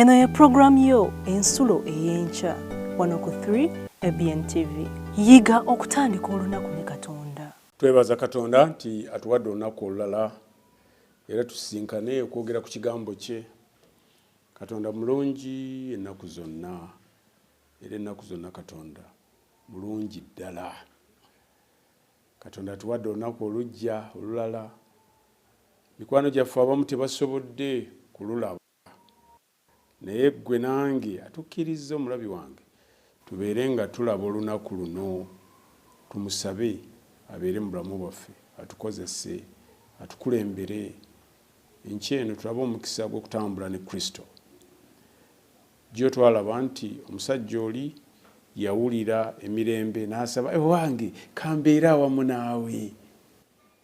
Eno ye program yo ensulo ey'enkya wano ku 3 ABN TV. Yiga okutandika olunaku ne Katonda. Twebaza Katonda nti atuwadde olunaku olulala era tusisinkane okwogera ku kigambo kye. Katonda mulungi ennaku zonna, era ennaku zonna Katonda mulungi ddala. Katonda atuwadde olunaku olujja olulala. Mikwano gyaffe abamu tebasobodde kululaba, naye ggwe nange atukkiriza omulabi wange tubeere nga tulaba olunaku luno. Tumusabe abeere mu bulamu bwaffe, atukozese, atukulembere. Enkya eno tulaba omukisa gw'okutambula ne Kristo. Jjo twalaba nti omusajja oli yawulira emirembe n'asaba, wange kambeere awamu naawe,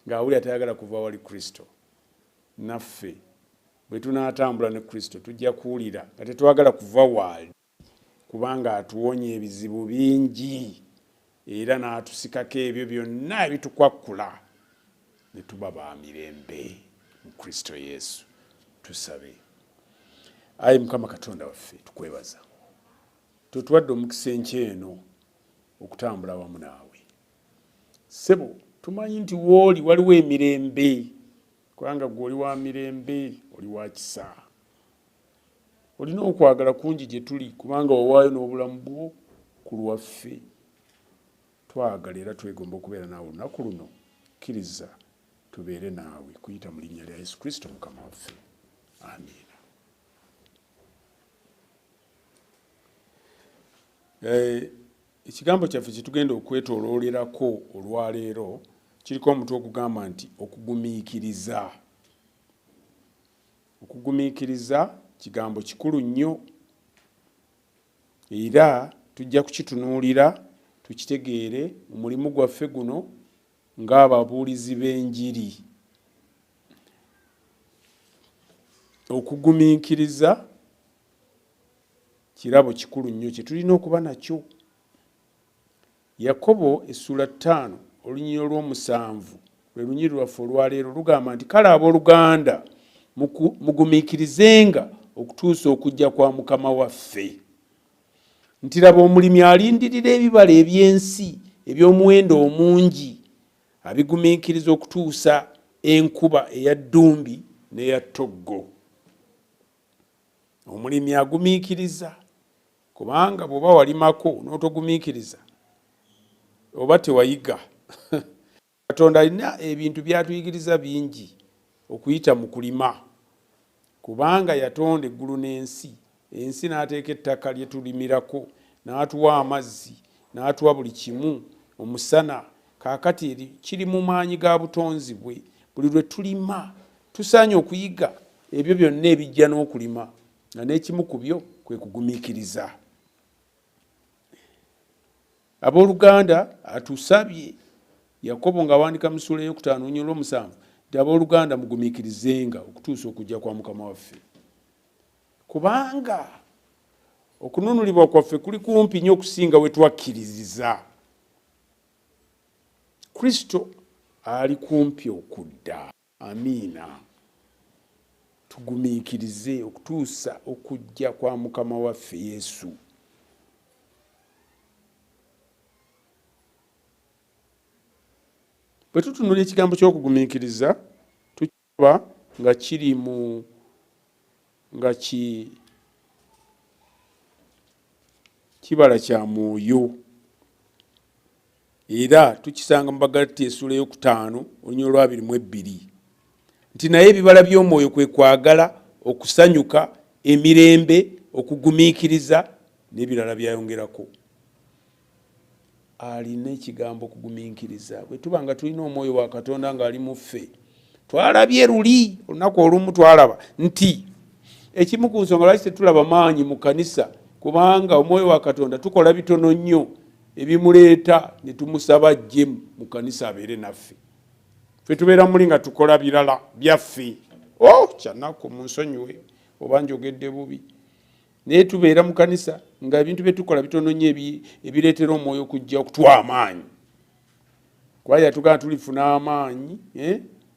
ng'awulira tayagala kuva wali Kristo. Naffe bwe tunaatambula ne Kristo tujja kuwulira nga tetwagala kuva waali, kubanga atuwonya ebizibu bingi era n'atusikako ebyo byonna ebitukwakkula ne tuba ba mirembe mu Kristo Yesu. Tusabe. Ayi Mukama Katonda waffe tukwebaza, tutuwadde omukisa enkya eno okutambula awamu naawe. Ssebo tumanyi nti wooli waliwo emirembe, kubanga gwe oli wa mirembe, oli wa kisa. Olina okwagala kungi gye tuli, kubanga wawaayo n'obulamu bwo ku lwaffe. Twagala era twegomba okubeera naawe olunaku luno. Kkiriza tubeere naawe, kuyita mu linnya lya Yesu Kristo Mukama waffe. Amiina. Ekigambo kyaffe kitugenda okwetooloolerako olwaleero kiriko omutwe okugamba nti okugumiikiriza. Okugumiikiriza kigambo kikulu nnyo era tujja kukitunuulira tukitegeere mu mulimu gwaffe guno ng'ababuulizi b'enjiri. Okugumiikiriza kirabo kikulu nnyo kye tulina okuba nakyo. Yakobo essula 5 olunyiriri olw'omusanvu lwe lunyiriri lwaffe olwaleero lugamba nti kale abooluganda mugumiikirizenga okutuusa okujja kwa Mukama waffe. Nti laba omulimi alindirira ebibala eby'ensi eby'omuwendo omungi, abigumiikiriza okutuusa enkuba eya ddumbi n'eya ttoggo. Omulimi agumiikiriza, kubanga bw'oba walimako n'otogumiikiriza oba tewayiga. Katonda alina ebintu by'atuyigiriza bingi okuyita mu kulima, kubanga yatonda eggulu n'ensi. Ensi n'ateeka ettaka lye tulimirako, n'atuwa amazzi, n'atuwa buli kimu, omusana. Kaakati kiri mu maanyi ga butonzi bwe. Buli lwe tulima tusaanye okuyiga ebyo byonna ebijja n'okulima, nga n'ekimu ku byo kwe kugumiikiriza. Abooluganda atusabye, Yakobo ng'awandiika mu ssuula ey'okutaano olunyiriri olw'omusanvu, nti abooluganda mugumiikirizenga okutuusa okujja kwa Mukama waffe. Kubanga okununulibwa kwaffe kuli kumpi nnyo okusinga we twakkiririza. Kristo ali kumpi okudda. Amiina. Tugumiikirize okutuusa okujja kwa Mukama waffe Yesu. Bwe tutunula ekigambo ky'okugumiikiriza tukiraba nga kiri mu kibala kya mwoyo, era tukisanga mu Bagalatiya essula ey'okutaano olunyiriri olwa 22 nti naye ebibala by'omwoyo kwe kwagala, okusanyuka, emirembe, okugumiikiriza n'ebirala byayongerako. Alina ekigambo okugumiikiriza. Bwe tuba nga tulina omwoyo wa Katonda ng'ali mu ffe, twalabye luli olunaku olumu twalaba nti ekimu ku nsonga lwaki tetulaba maanyi mu kanisa, kubanga omwoyo wa Katonda tukola bitono nnyo ebimuleeta ne tumusaba ajje mu kanisa abeere naffe. Ffe tubeera muli nga tukola birala byaffe. Kyanaku munsonyiwe oba njogedde bubi. Naye tubeera mu kanisa nga ebintu bye tukola bitono nnyo ebireetera omwoyo okujja okutuwa amaanyi. Kuba yatugamba tulifuna amaanyi,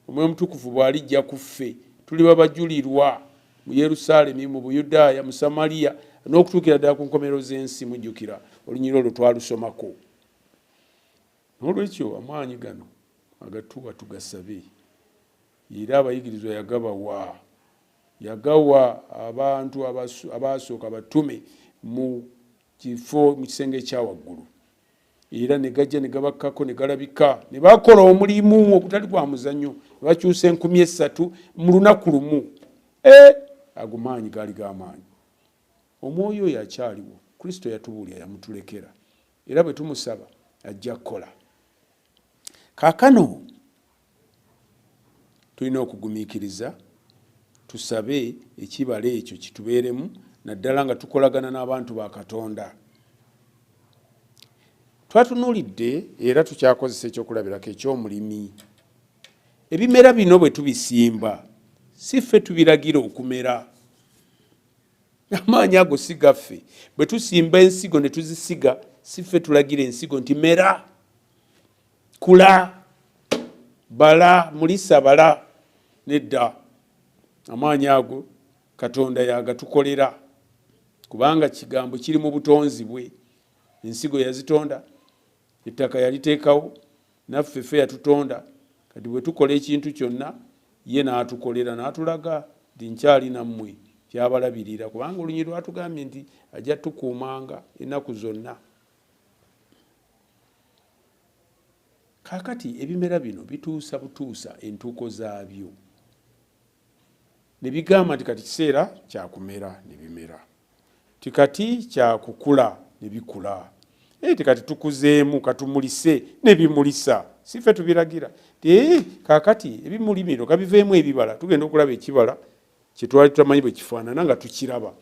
omwoyo omutukuvu bw'alijja ku ffe tuliba bajulirwa mu Yerusaalemi, mu Buyudaaya, mu Samaliya n'okutuukira ddala ku nkomerero z'ensi. Mujjukira olunyiri olwo twalusomako. N'olwekyo amaanyi gano agatuwa tugasabe. Era abayigirizwa yagawa abantu abasooka batume mu kifo mu kisenge ekya waggulu. Era ne gajja ne gabakkako ne galabika ne bakola omulimu ogutali gwa muzannyo, ne bakyusa 3,000 mu lunaku lumu. Ago maanyi gaali g'amaanyi. Omwoyo oyo akyaliwo. Kristo yatubuulira, yamutulekera. Era bwe tumusaba ajja kukola. Kaakano tulina okugumiikiriza, tusabe ekibala ekyo kitubeeremu, naddala nga tukolagana n'abantu ba Katonda. Twatunuulidde era tukyakozesa ekyokulabirako eky'omulimi. Ebimera bino bwe tubisimba si ffe tubiragira okumera. Amaanyi ago si gaffe. Bwe tusimba ensigo ne tuzisiga si ffe tulagira ensigo nti mera, kula, bala, mulisa bala. Nedda. Amaanyi ago Katonda yagatukolera kubanga kigambo kiri mu butonzi bwe. Ensigo yazitonda, ettaka yaliteekawo, naffe ffe yatutonda. Kati bwe tukola ekintu kyonna ye n'atukolera n'atulaga nti nkyali nammwe, kyabalabirira kubanga olunyiri lwatugambye nti ajja tukuumanga ennaku zonna. Kaakati ebimera bino bituusa butuusa entuuko zaabyo. Ne bigamba nti kati kiseera kya kumera ne bimera. Tikati kya kukula ne bikula. Tikati tukuzeemu katumulise ne bimulisa. Si ffe tubiragira. Kaakati ebimuli bino kabiveemu ebibala. Tugenda okulaba ekibala kye twali tutamanyi bwe kifaanana nga tukiraba.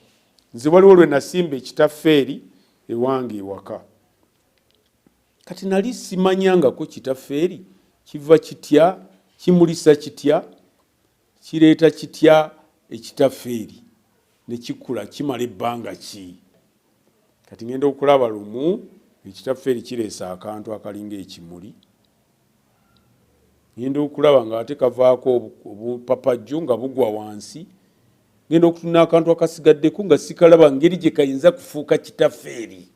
Nze waliwo lwe nasimba ekitaffeeri ewange ewaka. Kati nali simanyangako kitaffeeri kiva kitya, kimulisa kitya, kireeta kitya ekitaffeeri ne kikula kimala ebbanga ki. Kati ngenda okulaba lumu ekitaffeeri kireesa akantu akalinga ekimuli. Ngenda okulaba nga ate kavaako obupapajjo nga bugwa wansi. Ngenda okutuna akantu akasigaddeko nga sikalaba ngeri gye kayinza kufuuka kitaffeeri.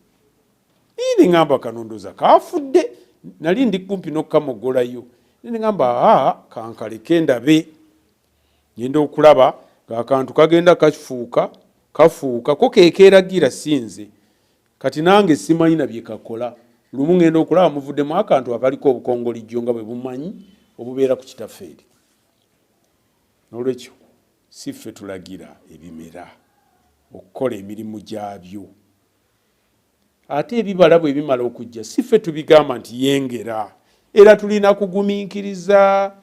Ne ngamba kanondoza kafudde. Nali ndi kumpi n'okukamogolayo. Ne ngamba kankaleke ndabe. Ngenda okulaba ng'akantu kagenda kafuuka ko kekeeragira sinze. Kati nange simanyi na bye kakola. Lumu ngenda okulaba muvuddemu akantu akaliko obukongolijjo nga bwe bumanyi obubeera ku kitaffeeri. N'olwekyo si ffe tulagira ebimera okukola emirimu gyabyo. Ate ebibala bwe bimala okujja si ffe tubigamba nti yengera. Era tulina kugumiikiriza.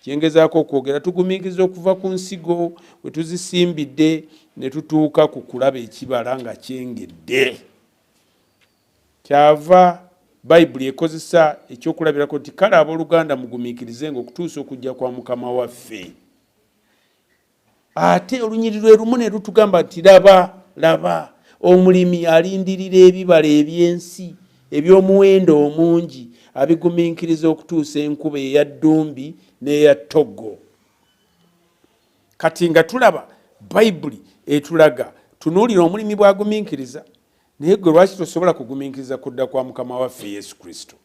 Kyengezaako okwogera tugumiikiriza okuva ku nsigo bwe tuzisimbidde ne tutuuka ku kulaba ekibala nga kyengedde. Kyava Bayibuli ekozesa ekyokulabirako nti kale abooluganda mugumiikirizenga okutuusa okujja kwa Mukama waffe. Ate olunyiri lwe lumu ne lutugamba nti laba omulimi alindirira ebibala eby'ensi eby'omuwendo omungi abigumiikiriza okutuusa enkuba eya ddumbi n'eya ttoggo. Kati nga tulaba Bayibuli etulaga tunuulira omulimi bw'agumiikiriza, naye gwe lwaki tosobola kugumiikiriza kudda kwa Mukama waffe Yesu Kristo?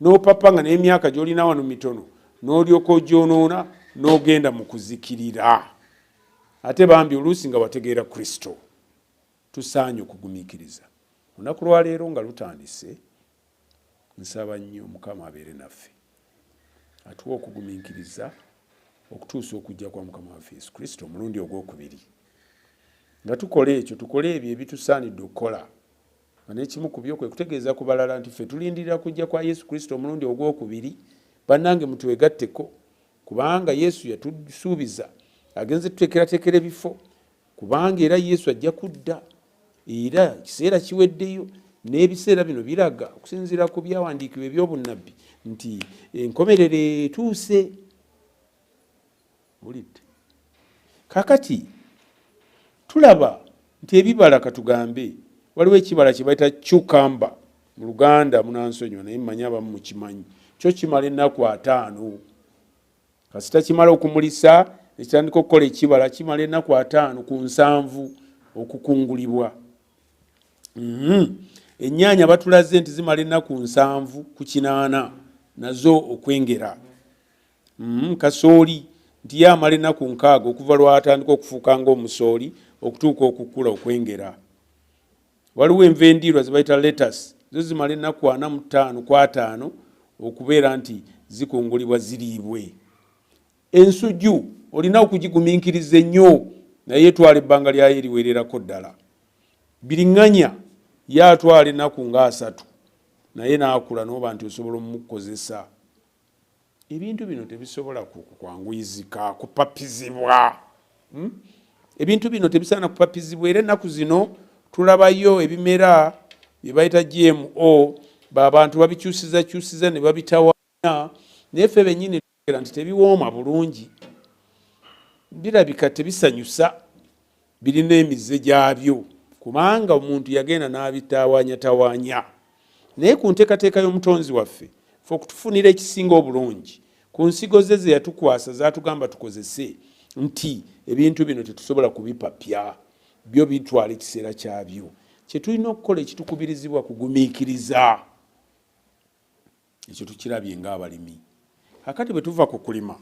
N'opapa nga n'emyaka gy'olina wano mitono n'olyoka ogyonoona n'ogenda mu kuzikirira. Ate bambi oluusi nga wategeera Kristo. Tusaanye okugumiikiriza. Olunaku lwa leero nga lutandise, nsaba nnyo Mukama abeere naffe. Atuwa okugumiikiriza okutuusa okujja kwa Mukama waffe Yesu Kristo omulundi ogwokubiri. Nga tukola ekyo, tukole ebyo ebitusaanidde okukola. Nga n'ekimu ku byo kwe kutegeeza ku balala nti ffe tulindirira kujja kwa Yesu Kristo omulundi ogwokubiri. Bannange mutwegatteko kubanga Yesu yatusuubiza agenze tuteekerateekera ebifo kubanga era Yesu ajja kudda era kiseera kiweddeyo n'ebiseera bino biraga okusinziira ku byawandiikibwa eby'obunnabbi nti enkomerero etuuse. Bulidde. Kakati tulaba nti ebibala katugambe waliwo ekibala kye bayita cucumber mu Luganda munansonyiwa naye mmanyi abamu mukimanyi. Kyo kimala ennaku 5. Kasita kimala okumulisa nekitandika okukola ekibala kimala ennaku 5 ku 7 okukungulibwa. Ennyaanya batulaze nti zimala ennaku 7 ku 8 nazo okwengera. Kasooli nti yamala ennaku 6 okuva lwatandika okufuuka ng'omusooli okutuuka okukula okwengera. Waliwo enva endiirwa ze bayita lettuce, zo zimala ennaku 45 ku 5 okubeera nti zikungulibwa ziriibwe. Ensujju olina okugigumiikiriza ennyo, naye etwala ebbanga lyayo eriwererako ddala. Biriŋŋanya yatwala ennaku nga 3 naye n'akula n'oba nti osobola omukozesa. Ebintu bino tebisobola kwanguyizika kupapizibwa. Ebintu bino tebisaana kupapizibwa. Era ennaku zino tulabayo ebimera bye bayita GMO abantu babikyusiza ne babitawanya, naye ffe bennyini tutegeera nti tebiwooma bulungi, birabika tebisanyusa, birina emize gyabyo kubanga omuntu yagenda n'abitawanya. Naye ku nteekateeka y'omutonzi waffe ffe okutufunira ekisinga obulungi ku nsigo ze yatukwasa zatugamba tukozese nti ebintu bino tetusobola kubipapya, byo bitwala ekiseera kyabyo. Kye tulina okukola ekitukubirizibwa kugumiikiriza. Ekyo tukirabye ng'abalimi. Kakati bwe tuva ku kulima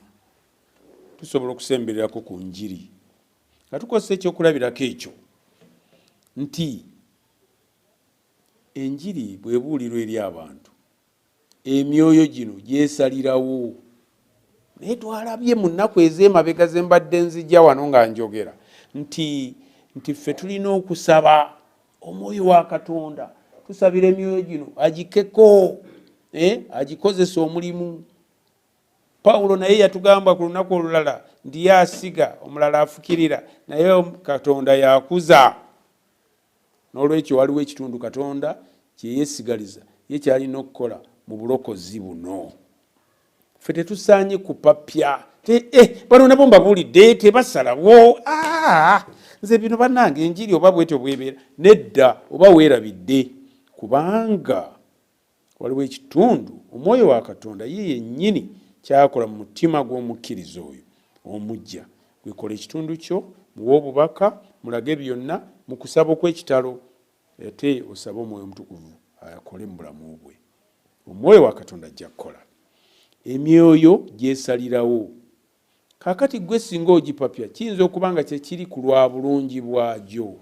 tusobola okusembererako ku njiri nga tukozesa ekyokulabirako ekyo nti enjiri bwebuulirwa eri abantu emyoyo gino gyesalirawo. Naye twalabye mu nnaku ez'emabega ze mbadde nzijja wano nga njogera nti ffe tulina okusaba omwoyo wa Katonda, tusabira emyoyo gino agikeko, agikozesa omulimu. Pawulo naye yatugamba ku lunaku olulala ndi yasiga omulala afukirira, naye Katonda yakuza. N'olwekyo waliwo ekitundu Katonda kye yeesigaliza ye kyalina okukola mu bulokozi buno. Ffe tetusaanye kupapya. Bano nabo mbabuulidde tebasalawo. Nze bino bannange enjiri oba bwetyo bwebeera nedda oba weerabidde, kubanga waliwo ekitundu omwoyo wa Katonda ye yennyini kyakola mu mutima gw'omukkiriza oyo omujja. Gwikola ekitundu kyo, muwe obubaka, mulage byonna mu kusaba okw'ekitalo, ate osaba omwoyo omutukuvu akole mu bulamu bwe. Omwoyo wa Katonda ajja kukola. Emyoyo gyesalirawo. Kakati gwe singa ogipapya kiyinza okuba nga kye kiri ku lwa bulungi bwagyo,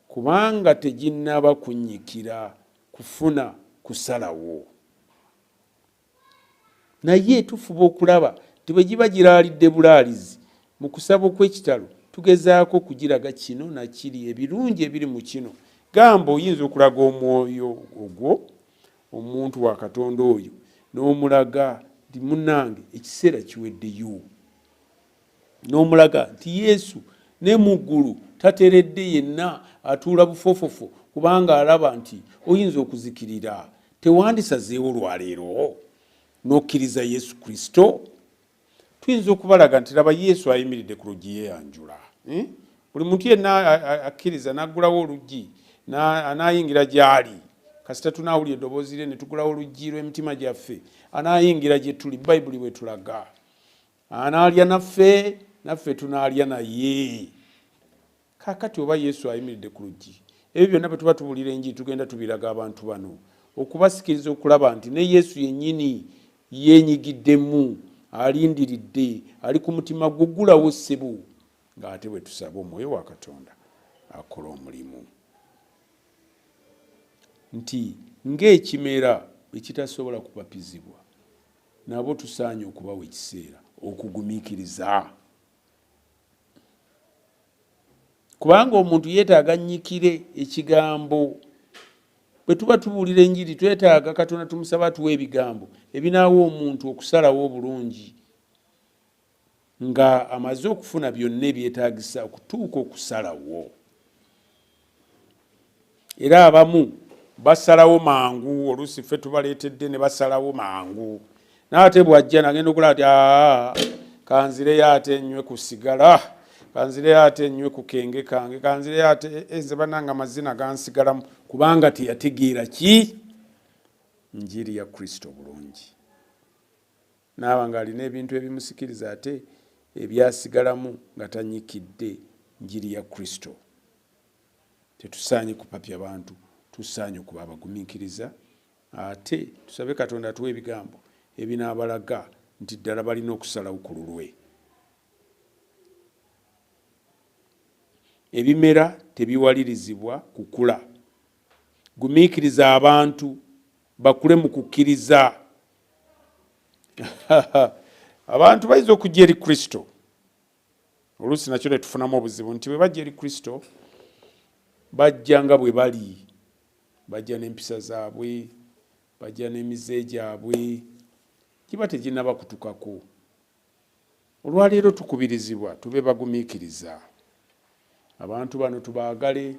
kubanga teginnaba kunnyikira kufuna kusalawo. Naye tufuba okulaba ti bwe giba giraalidde bulaalizi mu kusaba okw'ekitalo tugezaako kugiraga kino na kiri ebirungi ebiri mu kino. Gamba oyinza okulaga omwoyo ogwo omuntu wa Katonda oyo n'omulaga nti munnange ekiseera kiweddeyo, n'omulaga nti Yesu ne mu ggulu tateredde yenna atuula bufofofo kubanga alaba nti oyinza okuzikirira. Tewandisazeewo lwaleero n'okkiriza Yesu Kristo. Tuyinza okubalaga nti laba Yesu ayimiridde ku luggi yeyanjula. Buli muntu yenna akkiriza n'aggulawo oluggi anaayingira gy'ali. Kasita tunaawulira eddoboozi lye ne tugulawo oluggi lw'emitima gyaffe, anaayingira gye tuli, Bayibuli bwe tulaga. Anaalya naffe, naffe tunaalya naye. Kaakati oba Yesu ayimiridde ku luggi, ebyo byonna bwe tuba tubuulira enjiri tugenda tubiraga abantu bano okubasikiriza okulaba nti ne Yesu yennyini yeenyigiddemu, alindiridde, ali ku mutima gugulawo ssebo, ng'ate bwe tusaba omwoyo wa Katonda akola omulimu. Nti ng'ekimera ekitasobola kupapizibwa, nabo tusaanye okubawa ekiseera okugumiikiriza. Kubanga omuntu yeetaaga nnyikire ekigambo. Bwe tuba tubuulira enjiri twetaaga Katonda tumusaba atuwa ebigambo ebinaawa omuntu okusalawo obulungi nga amaze okufuna byonna ebyetaagisa okutuuka okusalawo. Era abamu basalawo mangu, oluusi ffe tubaleetedde ne basalawo mangu. N'ate bw'ajja nagenda okulaba ati kanzireyo ate nnywe ku sigala, kanzireyo ate nnywe ku kenge kange, kanzireyo ate nze bannange amazina gansigalamu, kubanga teyategeera ki njiri ya Kristo bulungi. Naaba ng'alina ebintu ebimusikiriza ate ebyasigalamu nga tanyikidde njiri ya Kristo. Tetusaanye kupapya bantu, tusaanye okuba abagumiikiriza, ate tusabe Katonda atuwe ebigambo ebinaabalaga nti ddala balina okusalawo ku lulwe. Ebimera tebiwalirizibwa kukula. Gumiikiriza abantu bakule mu kukkiriza. Abantu bayinza okujja eri Kristo. Oluusi nakyo ne tufunamu obuzibu nti bwe bajja eri Kristo bajja nga bwe bali. Bajja n'empisa zaabwe, bajja n'emize gyabwe, kiba teginnaba kutukako. Olwaleero tukubirizibwa tube bagumiikiriza. Abantu bano tubaagale,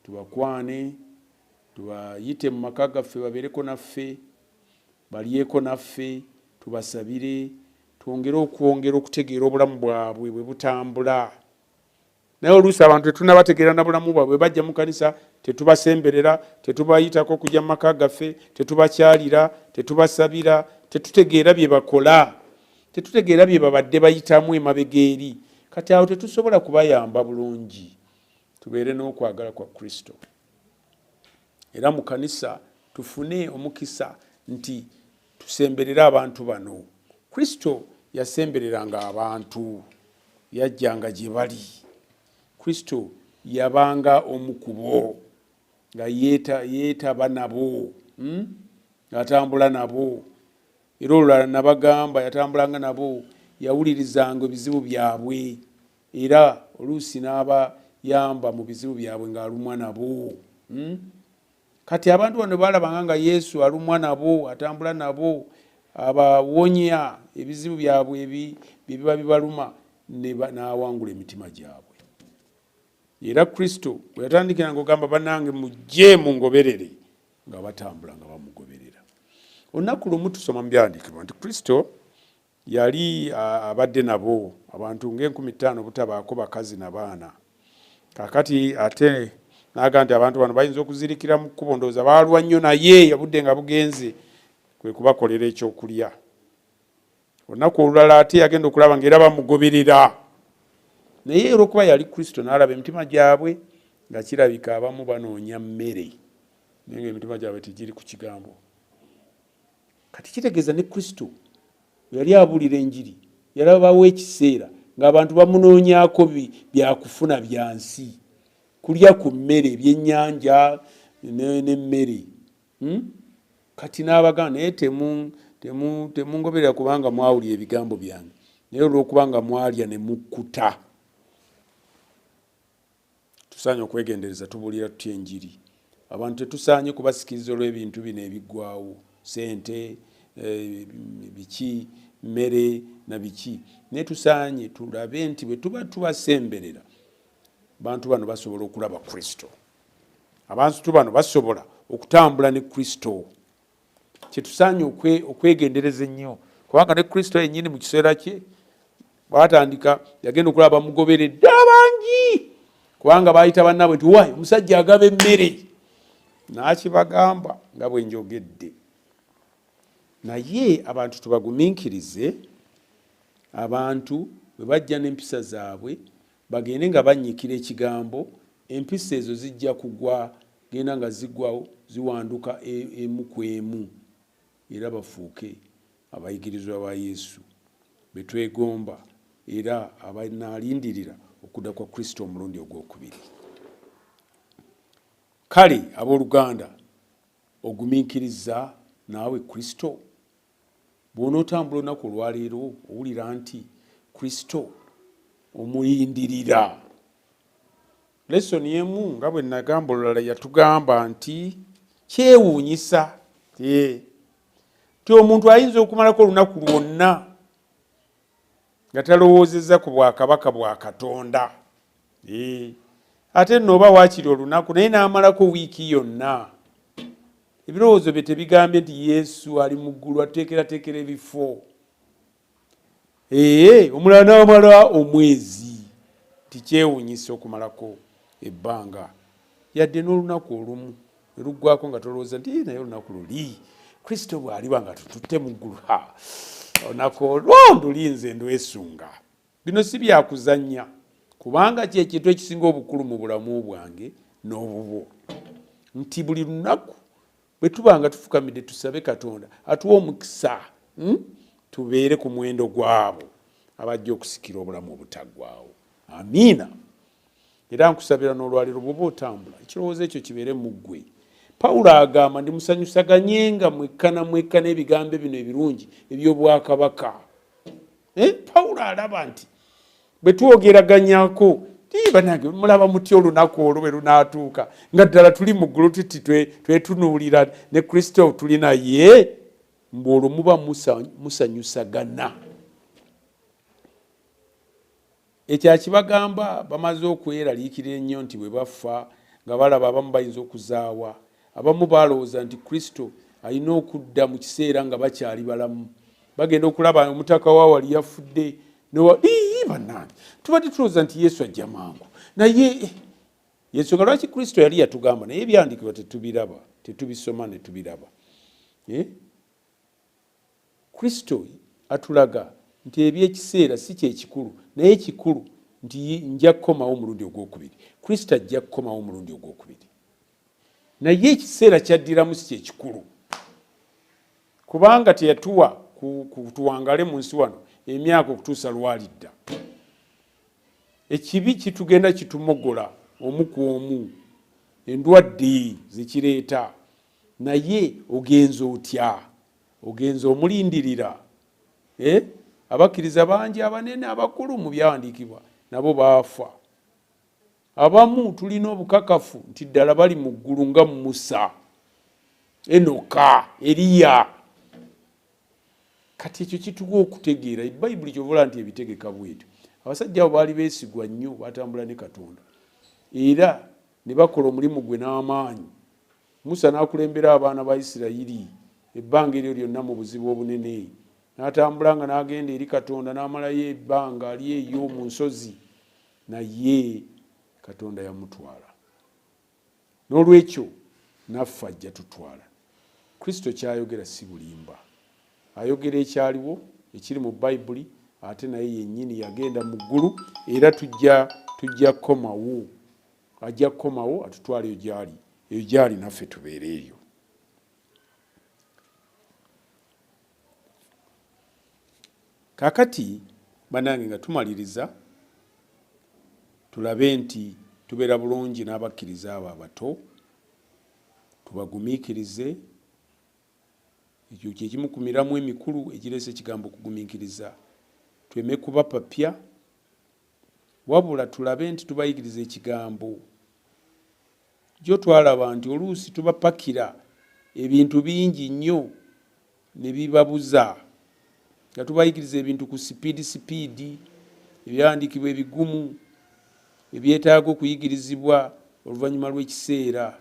tubakwane, tubayite mu maka gaffe babeereko naffe, balyeko naffe, tubasabire, twongere okutegeera obulamu bwabwe bwe butambula. Naye oluusi abantu tetunnabategeera na bulamu bwabwe bajja mu kanisa, tetubasemberera, tetubayitako kujja mu maka gaffe, tetubakyalira, tetubasabira, tetutegeera bye bakola, tetutegeera bye babadde bayitamu emabega eri. Kati awo tetusobola kubayamba bulungi. Tubeere n'okwagala kwa Kristo. Era mu kanisa tufune omukisa nti tusemberera abantu bano. Kristo yasembereranga abantu, yajjanga gye bali. Kristo yabanga omukubo nga yeetaba nabo, atambula nabo. Era olulala nabagamba yatambulanga nabo, yawulirizanga ebizibu byabwe, era oluusi n'abayamba mu bizibu byabwe ng'alumwa nabo. Kati abantu bano balabanga nga Yesu alumwa nabo, atambula nabo, abawonya ebizibu byabwe biba bibaluma, n'awangula emitima gyabwe. Era Kristo bwe yatandikira ng'ogamba bannange mujje mungoberere, nga batambula nga bamugoberera. Olunaku lumu tusoma mu byawandiikibwa nti Kristo yali abadde nabo abantu nga5,000 butabaako bakazi na baana. Kakati ate n'agamba nti abantu bano bayinza okuzirikira mu kkubo, ndowooza baalwa nnyo naye yabudde nga bugenze, kwe kubakolera ekyokulya. Olunaku olulala ate yagenda okulaba ng'era bamugoberera. Naye olw'okuba yali Kristo n'alaba emitima gyabwe nga kirabika abamu banoonya mmere, naye ng'emitima gyabwe tegiri ku kigambo. Kati kitegeeza ne Kristo yali abuulira enjiri, yalabawo ekiseera ng'abantu bamunoonyaako byakufuna bya nsi, kulya ku mmere, ebyennyanja n'emmere. Kati n'abagamba naye temungoberera kubanga mwawulira ebigambo byange, naye olw'okuba nga mwalya ne mukkuta. Tusaanye okwegendereza tubuulira tutya enjiri. Abantu tetusaanye kubasikiriza olw'ebintu bino ebiggwaawo, sente, biki, mmere na biki. Naye tusaanye tulabe nti bwe tuba tubasemberera, abantu bano basobola okulaba Kristo. Abantu bano basobola okutambula ne Kristo. Kyetusaanye okwegendereza ennyo, kubanga ne Kristo yennyini mu kiseera kye batandika yagenda okulaba bamugoberedde abangi, kubanga baayita bannaabwe nti wayi omusajja agaba emmere, n'akibagamba nga bwe njogedde. Naye abantu tubagumiikirize, abantu bwe bajja n'empisa zaabwe bagende nga bannyikira ekigambo, empisa ezo zijja kugwa, genda nga ziggwawo, ziwanduka emu ku emu, era bafuuke abayigirizwa ba Yesu be twegomba, era abanaalindirira okudda kwa Kristo omulundi ogwokubiri. Kale abooluganda, ogumiikiriza naawe Kristo? Bw'onootambula olunaku olwaleero owulira nti Kristo omulindirira. Lesoni emu nga bwe nagamba olulala yatugamba nti kyewuunyisa ti omuntu ayinza okumalako olunaku lwonna nga talowoozezza ku bwakabaka bwa Katonda. Ate nno oba waakiri olunaku naye n'amalako wiiki yonna. Ebirowoozo bye tebigambye nti Yesu ali mu ggulu ateekerateekera ebifo. Omulala n'amala omwezi. Tikyewuunyisa okumalako ebbanga. Yadde n'olunaku olumu ne luggwako nga tolowooza nti naye olunaku luli Kristo bw'aliba nga tututte mu ggulu. Olunaku olwo ndulinze ndwesunga. bino si byakuzannya kubanga kyekintu ekisinga obukulu mu bulamu bwange n'obubo nti buli lunaku bwe tubanga tufukamidde tusabe Katonda atuwa omukisa tubeere ku muwendo gwabo abajja okusikira obulamu obutaggwaawo. Amiina. Era nkusabira n'olwaliro bw'oba otambula ekirowoozo ekyo kibeere mu ggwe. Pawulo agamba ndi musanyusaganyenga mwekka n'ebigambo bino ebirungi eby'obwakabaka. Pawulo alaba nti bwe twogeraganyako bannange mulaba mutya olunaku olwo bwe lunaatuuka nga ddala tuli mu ggulu tuti twetunuulira ne Kristo tuli naye mbu olwo muba musanyusagana. Ekyakibagamba bamaze okweraliikirira ennyo nti bwe bafa nga balaba abamu bayinza okuzaawa, abamu balowooza nti Kristo alina okudda mu kiseera nga bakyali balamu, bagenda okulaba omutaka wa wali yafudde bannange tubadde tulowooza nti Yesu ajja mangu naye yensonga lwaki Kristo yali yatugamba naye ebyandikibwa tetubiraba, tetubisoma ne tubiraba. Kristo atulaga nti ebyekiseera si kyekikulu naye ekikulu nti nja kukomawo omulundi ogwokubiri. Kristo ajja kukomawo omulundi ogwokubiri naye ekiseera kyaddiramu si kyekikulu kubanga teyatuwa kutuwangale mu nsi wano emyaka okutuusa lwalidda. Ekibi kitugenda kitumogola omu ku omu, endwadde zikireeta, naye ogenza otya? Ogenza omulindirira. Abakkiriza bangi abanene abakulu mu byawandiikibwa nabo baafa. Abamu tulina obukakafu nti ddala bali mu ggulu nga Musa, Enoka, Eriya. Kati ekyo kituwa okutegeera Bayibuli kyovola nti ebitegeka bwetyo. Abasajja abo baali beesigwa nnyo, batambula ne Katonda era ne bakola omulimu gwe n'amaanyi. Musa n'akulembera abaana ba Isirayiri ebbanga eryo lyonna mu buzibu obunene, n'atambula nga n'agenda eri Katonda n'amalayo ebbanga ali eyo mu nsozi, naye Katonda yamutwala. N'olwekyo naffe ajja tutwala. Kristo kyayogera si bulimba, ayogera ekyaliwo ekiri mu Bayibuli, ate naye yennyini yagenda mu ggulu era tujja kukomawo, ajja kukomawo atutwala eyo gyali naffe tubeere eyo. Kakati bannange nga tumaliriza tulabe nti tubeera bulungi n'abakkiriza abo abato, tubagumiikirize. Ekyo kyekimu ku miramu emikulu egireese ekigambo okugumiikiriza. Tweme kubapapya wabula tulabe nti tubayigiriza ekigambo. Jo twalaba nti oluusi tubapakira ebintu bingi nnyo ne bibabuza nga tubayigiriza ebintu ku sipiidi, ebyawandiikibwa ebigumu ebyetaaga okuyigirizibwa oluvannyuma lw'ekiseera.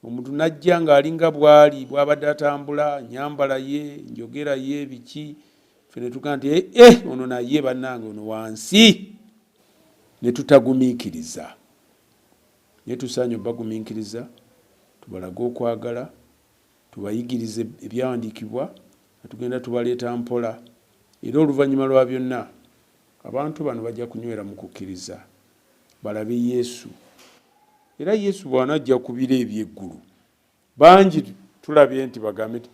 Omuntu najja ng'alinga bw'ali bw'abadde atambula, nyambala ye, njogera ye, biki, ffe ne tugaa nti ono naye bannange ono wansi, ne tutagumiikiriza. Naye tusaanye obagumiikiriza, tubalaga okwagala, tubayigirize ebyawandiikibwa, nga tugenda tubaleeta mpola, era oluvannyuma lwa byonna abantu bano bajja kunywera mu kukkiriza, balabe Yesu. Era Yesu bw'anajja ku biro eby'eggulu, bangi tulabye nti bagambe nti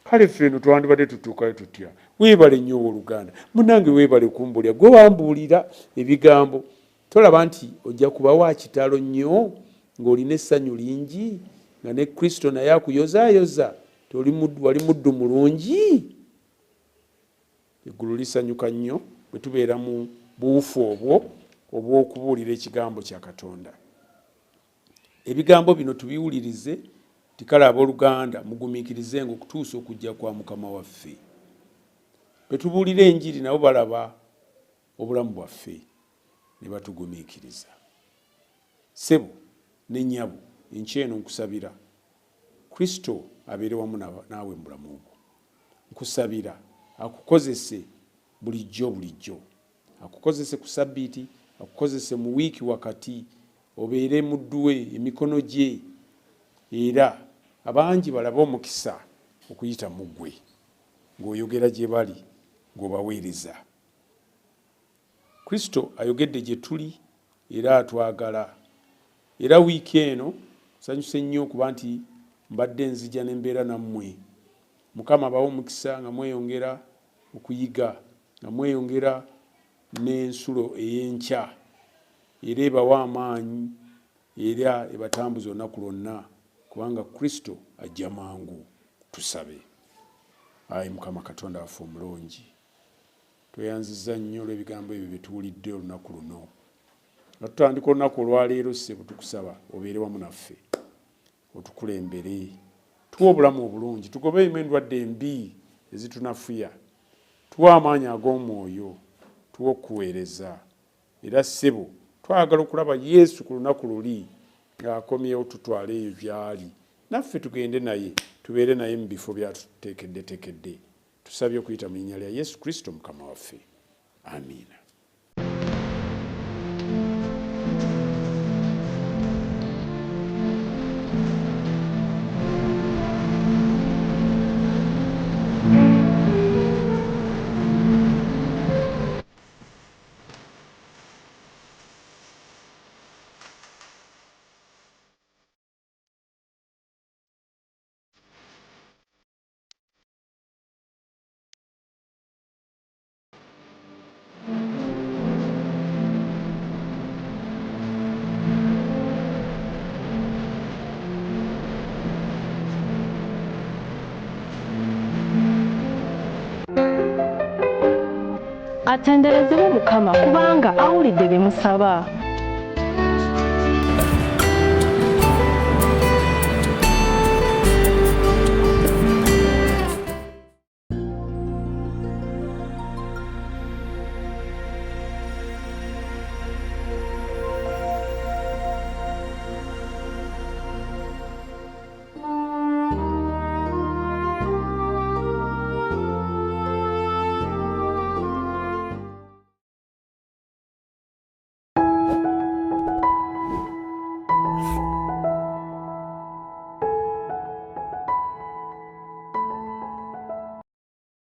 kale ffe eno twandibadde tutuukayo tutya. Weebale nnyo owooluganda, munnange weebale kumbulira, gwe wambuulira ebigambo. Tolaba nti ojja kuba wa kitalo nnyo ng'olina essanyu lingi nga ne Kristo naye akuyozaayoza, wali muddu mulungi. Eggulu lisanyuka nnyo bwe tubeera mu buufu obwo obw'okubuulira ekigambo kya Katonda. Ebigambo bino tubiwulirize, tikale abooluganda mugumiikirizenga okutuusa okujja kwa Mukama waffe. Bwe tubuulira enjiri nabo balaba obulamu bwaffe ne batugumiikiriza. Ssebo ne nnyabo, enkya eno nkusabira Kristo abeere wamu naawe mu bulamu obwo. Nkusabira akukozese bulijjo, akukozese ku Sabbiiti, akukozese mu wiiki wakati, obeere mudduwe emikono gye, era abangi balabe omukisa okuyita mu ggwe ng'oyogera gye bali ng'obaweereza. Kristo ayogedde gye tuli era atwagala. Era wiiki eno nsanyuse nnyo okuba nti mbadde nzija n'embeera nammwe. Mukama abawe omukisa nga mweyongera okuyiga, nga mweyongera n'ensulo ey'enkya, era ebawa amaanyi era ebatambuza olunaku lwonna, kubanga Kristo ajja mangu. Tusabe. Ayi Mukama Katonda waffe omulungi, tweyanziza nnyo olw'ebigambo ebyo bye tuwulidde olunaku luno. Nga tutandika olunaku olwaleero ssebo tukusaba obeere wamu naffe, otukulembere, tuwa obulamu obulungi, tugobeemu endwadde embi ezitunafuya, tuwa amaanyi ag'omwoyo, tuwa okuweereza. Era ssebo twagala okulaba Yesu ku lunaku luli ng'akomyewo tutwale eyo gy'ali, naffe tugende naye, tubeere naye mu bifo byatuteekeddeteekedde. Tusabye okuyita mu linnya lya Yesu Kristo Mukama waffe. Amiina. Atenderezebwe Mukama kubanga awulidde bye musaba.